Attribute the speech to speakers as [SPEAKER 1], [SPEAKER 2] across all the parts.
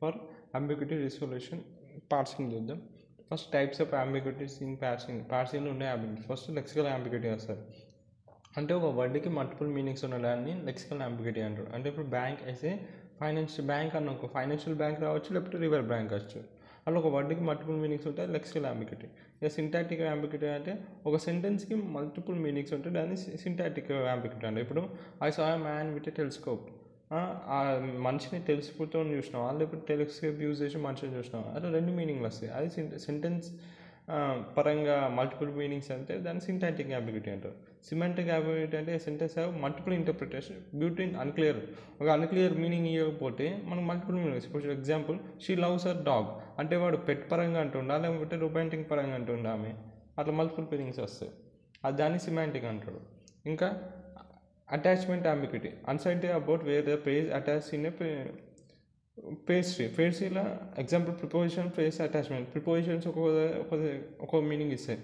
[SPEAKER 1] For ambiguity resolution parsing చూద్దాం. First types of అంబిగ్యూటీస్ in పార్సింగ్లో ఉన్నాయి ambiguity. First lexical ambiguity వస్తుంది. అంటే ఒక వర్డ్కి మల్టిపుల్ మీనింగ్స్ ఉండడాన్ని లెక్సికల్ అంబిగ్యూటీ అంటారు. అంటే ఇప్పుడు బ్యాంక్ అయితే ఫైనాన్షియల్ బ్యాంక్ అన్న ఒక ఫైనాన్షియల్ బ్యాంక్ రావచ్చు, లేకపోతే రివర్ బ్యాంక్ వచ్చు. అలా ఒక వర్డ్కి మల్టిపుల్ మీనింగ్స్ ఉంటాయి, లెక్సికల్ అంబిగ్యూటీ. ఇక సింటాక్టిక్ అంబిగ్యూటీ అంటే ఒక సెంటెన్స్కి మల్టిపుల్ మీనింగ్స్ ఉంటాయి, దాన్ని సింటాక్టిక్ అంబిగ్యూటీ అంటే. ఇప్పుడు I saw a man with a telescope, ఆ మనిషిని టెలిస్కోప్తో చూసినావా, లేకపోతే టెలిస్కోప్ యూజ్ చేసి మనిషిని చూసినావా, అలా రెండు మీనింగ్లు వస్తాయి. అది సెంటెన్స్ పరంగా మల్టిపుల్ మీనింగ్స్ అంటే దాన్ని సింటాక్టిక్ అంబిగ్యూటీ అంటారు. సిమాంటిక్ అంబిగ్యూటీ అంటే sentence have multiple interpretation but in unclear. ఒక అన్క్లియర్ మీనింగ్ ఇవ్వకపోతే మనకు మల్టిపుల్ మీనింగ్స్. ఇప్పుడు example, she loves her dog అంటే వాడు పెట్ పరంగా అంటుండా, లేకపోతే రొమాంటిక్ పరంగా అంటుండా ఆమె, అట్లా మల్టిపుల్ మీనింగ్స్ వస్తాయి. అది దాన్ని సిమాంటిక్ అంటాడు. ఇంకా attachment ambiguity, uncertainty about where the phrase attach in a పేస్ట్రీలో example preposition, phrase, attachment. Prepositions ఒక్కొక్క మీనింగ్ ఇస్తాయి.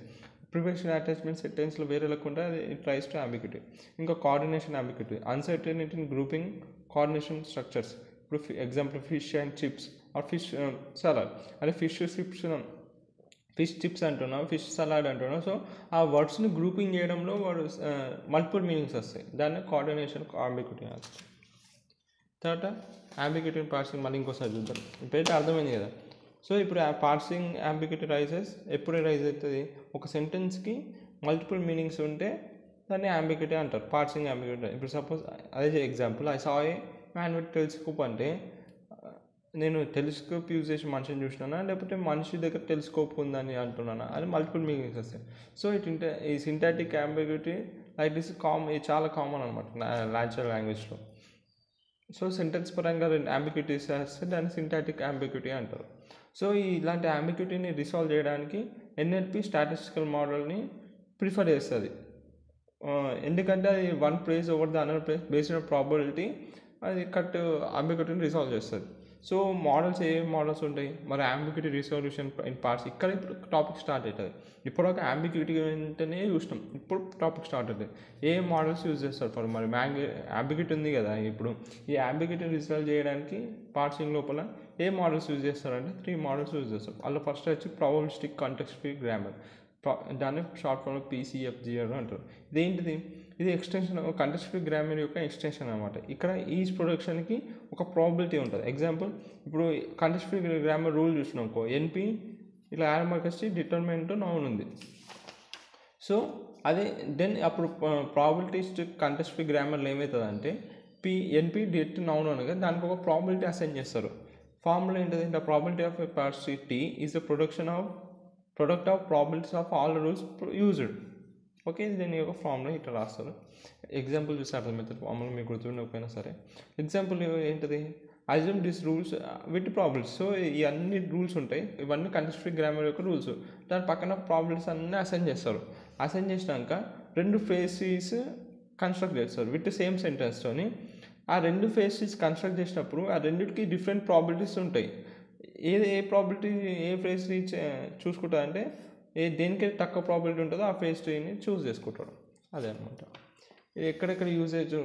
[SPEAKER 1] ప్రిపోజిషన్ అటాచ్మెంట్ సెంటెన్స్లో వేరే లేకుండా అది ఇట్ ట్రైస్ టు అంబిగ్యూటీ. ఇంకా coordination ambiguity, uncertainty in grouping coordination structures. ఇప్పుడు example fish and chips or fish salad అంటే ఫిష్ చిప్స్ అంటున్నాం, ఫిష్ సలాడ్ అంటున్నాం. సో ఆ వర్డ్స్ని గ్రూపింగ్ చేయడంలో వాడు మల్టిపుల్ మీనింగ్స్ వస్తాయి, దాన్ని కోఆర్డినేషన్ అంబిగ్యూటీ వస్తాయి. తర్వాత అంబిగ్యూటీ పార్సింగ్ మళ్ళీ ఇంకోసారి చూద్దాం. ఇప్పుడైతే అర్థమైంది కదా. సో ఇప్పుడు ఆ పార్సింగ్ అంబిగ్యూటీ ఎప్పుడు రైజ్ అవుతుంది, ఒక సెంటెన్స్కి మల్టిపుల్ మీనింగ్స్ ఉంటే దాన్ని అంబిగ్యూటీ అంటారు, పార్సింగ్ అంబిగ్యూటీ. ఇప్పుడు సపోజ్ అదే example, I saw A man with telescope అంటే నేను టెలిస్కోప్ యూజ్ చేసి మనిషిని చూసినానా, లేకపోతే మనిషి దగ్గర టెలిస్కోప్ ఉందని అంటున్నానా, అది మల్టిపుల్ మీనింగ్స్ వస్తాయి. సో ఈ సింటాక్టిక్ అంబిగ్యూటీ లైక్ దిస్ చాలా కామన్ అనమాట న్యాచురల్ లాంగ్వేజ్లో. సో సెంటెన్స్ పరంగా రెండు అంబిగ్యూటీస్ వస్తే దాన్ని సింటాక్టిక్ అంబిగ్యూటీ అంటారు. సో ఇలాంటి అంబిగ్యూటీని రిసాల్వ్ చేయడానికి ఎన్ఎల్పి స్టాటిస్టికల్ మోడల్ని ప్రిఫర్ చేస్తుంది. ఎందుకంటే అది one place over the another place based on probability అది అంబిగ్యూటీని రిసాల్వ్ చేస్తుంది. సో ఏ మోడల్స్ ఉంటాయి మరి అంబిగ్యూటీ రిజల్యూషన్ ఇన్ పార్ట్స్. ఇక్కడ ఇప్పుడు టాపిక్ స్టార్ట్ అవుతుంది. ఇప్పుడు ఒక అంబిగ్యూటీ వెంటనే చూసినాం, ఇప్పుడు టాపిక్ స్టార్ట్ అవుతుంది. ఏ మోడల్స్ యూజ్ చేస్తారు ఫర్ మరి అంబిగ్యూటీ ఉంది కదా. ఇప్పుడు ఈ అంబిగ్యూటీ రిజల్వ్ చేయడానికి పార్సింగ్ లోపల ఏ మోడల్స్ యూజ్ చేస్తారంటే 3 మోడల్స్ యూజ్ చేస్తారు. అందులో ఫస్ట్ వచ్చి ప్రాబబిలిస్టిక్ కాంటెక్స్ట్ ఫ్రీ గ్రామర్, దాన్ని షార్ట్ ఫామ్లో PCFG అంటారు. ఇదేంటిది, ఇది ఎక్స్టెన్షన్ కాంటెక్స్ట్ ఫ్రీ గ్రామర్ యొక్క ఎక్స్టెన్షన్ అనమాట. ఇక్కడ ఈచ్ ప్రొడక్షన్కి ఒక ప్రాబిలిటీ ఉంటుంది. ఎగ్జాంపుల్, ఇప్పుడు కాంటెక్స్ట్ ఫ్రీ గ్రామర్ రూల్ చూసినాం అనుకో, NP ఇలా యారమర్కస్టి డిటర్మినెంట్ నౌన్ ఉంది. సో అదే దెన్ అప్పుడు ప్రాబిలిటిస్టిక్ కాంటెక్స్ట్ ఫ్రీ గ్రామర్లో ఏమవుతుందంటే NP డిట్ నౌన్ అనగా దానికి ఒక ప్రాబిలిటీ అసైన్ చేస్తారు. ఫార్ములా ఏంటిది, the probability of a parts T is the product of probabilities of all rules used. Okay, దీని యొక్క ఫార్ములా ఇట్లా రాస్తారు. ఎగ్జాంపుల్ చూసి అర్థమవుతుంది, ఫార్ములా మీకు గుర్తుండకపోయినా సరే. ఎగ్జాంపుల్ ఏంటిది, assume this rules with probabilities. So ఈ అన్ని రూల్స్ ఉంటాయి, ఇవన్నీ కాంటెక్స్ట్ ఫ్రీ గ్రామర్ యొక్క రూల్స్. దాని పక్కన ప్రాబిలిటీస్ అన్నీ అసైన్ చేస్తారు. అసైన్ చేసినాక 2 ఫేసెస్ కన్స్ట్రక్ట్ చేస్తారు విత్ సేమ్ సెంటెన్స్తోని. ఆ 2 ఫేసెస్ కన్స్ట్రక్ట్ చేసినప్పుడు ఆ రెండింటికి డిఫరెంట్ ప్రాబిలిటీస్ ఉంటాయి. ఏ ప్రాబిలిటీ ఏ ఫేస్ని చూసుకుంటా అంటే దేనికైతే తక్కువ ప్రాబిలిటీ ఉంటుందో ఆ ఫేస్ని చూస్ చేసుకుంటాడు. అదే అనమాట. ఇది ఎక్కడెక్కడ యూజేజ్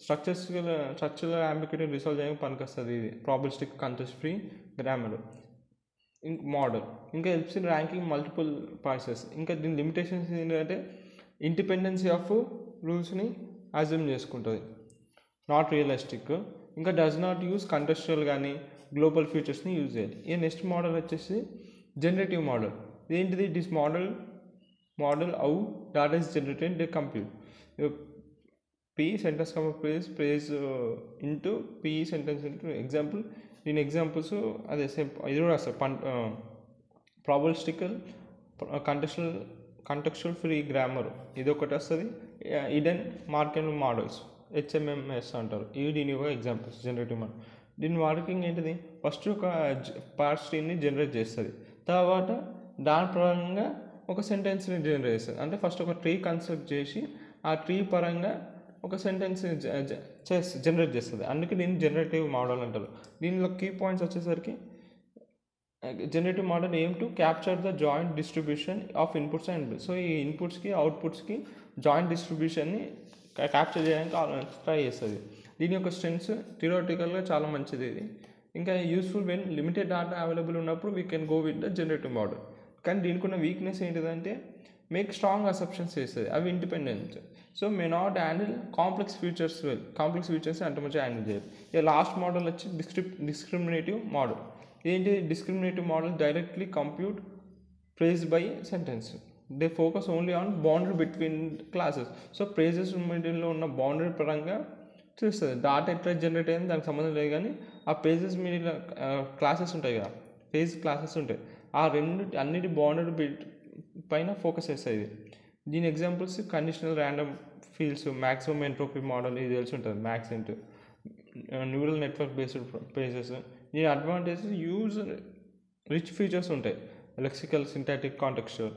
[SPEAKER 1] స్ట్రక్చరల్ అంబిగ్యూటీ రిసాల్వ్ చేయడానికి పనికొస్తుంది. ఇది ప్రాబిలిస్టిక్ కాంటెక్స్ట్ ఫ్రీ గ్రామర్ మోడల్. ఇంకా హెల్ప్స్ ఇన్ ర్యాంకింగ్ మల్టిపుల్ పార్సెస్. ఇంకా దీని లిమిటేషన్స్ ఏంటంటే ఇండిపెండెన్సీ ఆఫ్ రూల్స్ని అజ్యూమ్ చేసుకుంటుంది, నాట్ రియలిస్టిక్. ఇంకా డస్ నాట్ యూజ్ కంటెక్స్చువల్ కానీ గ్లోబల్ ఫీచర్స్ని యూజ్ చేయాలి. ఈ నెక్స్ట్ మోడల్ వచ్చేసి జనరేటివ్ మోడల్. ఏంటిది, this model how data is generated they compute P sentence praise into P sentence into example. దీని ఎగ్జాంపుల్స్ అదే సేమ్ ఇది కూడా వస్తుంది. ప్రాబబిలిస్టికల్ కాంటెక్స్చువల్ ఫ్రీ గ్రామర్ ఇది ఒకటి వస్తుంది. ఇడెన్ మార్కెట్ మోడల్స్ HMMS అంటారు. ఇవి దీని యొక్క ఎగ్జాంపుల్స్ జనరేటివ్ మోడల్. దీని వర్కింగ్ ఏంటిది, ఫస్ట్ ఒక పార్ట్స్ ట్రీని జనరేట్ చేస్తుంది, తర్వాత దాని పరంగా ఒక సెంటెన్స్ని జనరేట్ చేస్తుంది. అంటే ఫస్ట్ ఒక ట్రీ కన్స్ట్రక్ట్ చేసి ఆ ట్రీ పరంగా ఒక సెంటెన్స్ జనరేట్ చేస్తుంది. అందుకే దీన్ని జనరేటివ్ మోడల్ అంటారు. దీనిలో కీ పాయింట్స్ వచ్చేసరికి generative model aim to capture the joint distribution of inputs and so ఈ ఇన్పుట్స్కి అవుట్పుట్స్కి జాయింట్ డిస్ట్రిబ్యూషన్ని క్యాప్చర్ చేయడానికి ట్రై చేస్తుంది. దీని యొక్క స్ట్రెంగ్స్ థియరిటికల్గా చాలా మంచిది. ఇది ఇంకా useful when limited data available ఉన్నప్పుడు we can go with the generative model. కానీ దీనికి ఉన్న వీక్నెస్ ఏంటిదంటే మేక్ స్ట్రాంగ్ అసెప్షన్స్ చేస్తుంది, అవి independent. So may not handle complex features complex features అంత మంచిగా హ్యాండిల్ చేయరు. ఇక లాస్ట్ మోడల్ వచ్చి డిస్క్రిమినేటివ్ మోడల్. ఏంటి discriminative model? Directly compute price by sentence. They focus only on boundary between classes. So prices మిడిల్లో ఉన్న బౌండరీ పరంగా చూస్తుంది. డాటా ఎట్లా జనరేట్ అయింది దానికి సంబంధం లేదు, కానీ ఆ పేజెస్ మీద క్లాసెస్ ఉంటాయి కదా, పేజ్ క్లాసెస్ ఉంటాయి, ఆ అన్నిటి బౌండరీ బిట్ పైన ఫోకస్ చేస్తుంది. దీని examples conditional random fields, maximum entropy model, ఇది తెలిసి ఉంటుంది max into, neural network based pages. దీని అడ్వాంటేజెస్ యూజ్ రిచ్ ఫీచర్స్ ఉంటాయి, లెక్సికల్, సింటాటిక్, కాంటెక్స్చువల్.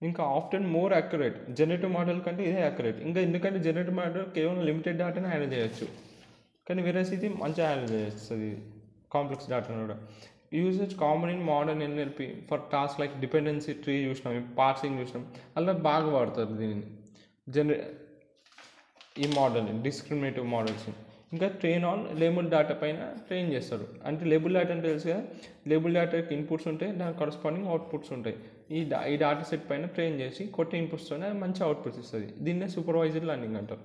[SPEAKER 1] ఇంకా often more accurate. Generative model కంటే ఇదే యాక్యురేట్. ఇంకా ఎందుకంటే జనరేటివ్ మోడల్ కేవలం లిమిటెడ్ డేటాని హ్యాండిల్ చేయొచ్చు, కానీ వేరే ఇది మంచిగా హ్యాండిల్ చేస్తుంది కాంప్లెక్స్ డేటాను కూడా. Uses common in modern NLP for task like dependency tree చూసినాం, పార్సింగ్ చూసినాం, అలా బాగా వాడతారు దీనిని ఈ మోడల్ని, డిస్క్రిమినేటివ్ మోడల్స్. ఇంకా ట్రైన్ ఆన్ లేబుల్ డేటా పైన ట్రైన్ చేస్తారు. అంటే లేబుల్ డేటా అంటే తెలుసు కదా, లేబుల్ డేటాకి ఇన్పుట్స్ ఉంటాయి, దానికి కరస్పాండింగ్ అవుట్పుట్స్ ఉంటాయి. ఈ డేటా సెట్ పైన ట్రైన్ చేసి కొత్త ఇన్పుట్స్తోనే మంచి అవుట్పుట్స్ ఇస్తుంది. దీన్నే సూపర్వైజర్ లెర్నింగ్ అంటారు.